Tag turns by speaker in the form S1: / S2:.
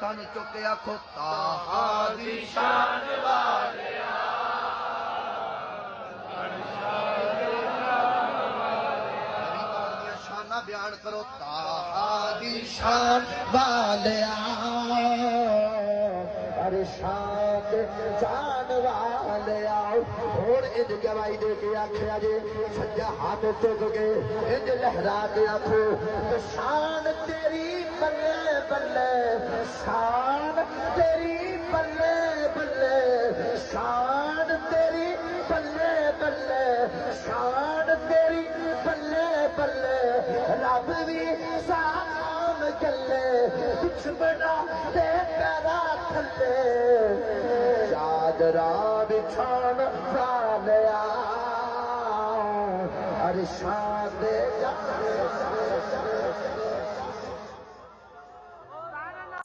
S1: ہاتھاں نوں چک کے آکھو طٰہٰ دی شان والیا شانہ بیان کرو طٰہٰ دی شان والیا ارے شان جان والیا اور انج گواہی دے کے آکھیا جے سجا ہاتھ چک کے انج لہرا کے آکھو شان تیری بلے بلے شان تیری بلے بلے شان تیری بلے بلے شان تیری بلے بلے رب بھی سام چلے دشمنا تے پیرا تھلے چادرا بچھان والیا ارے شان دے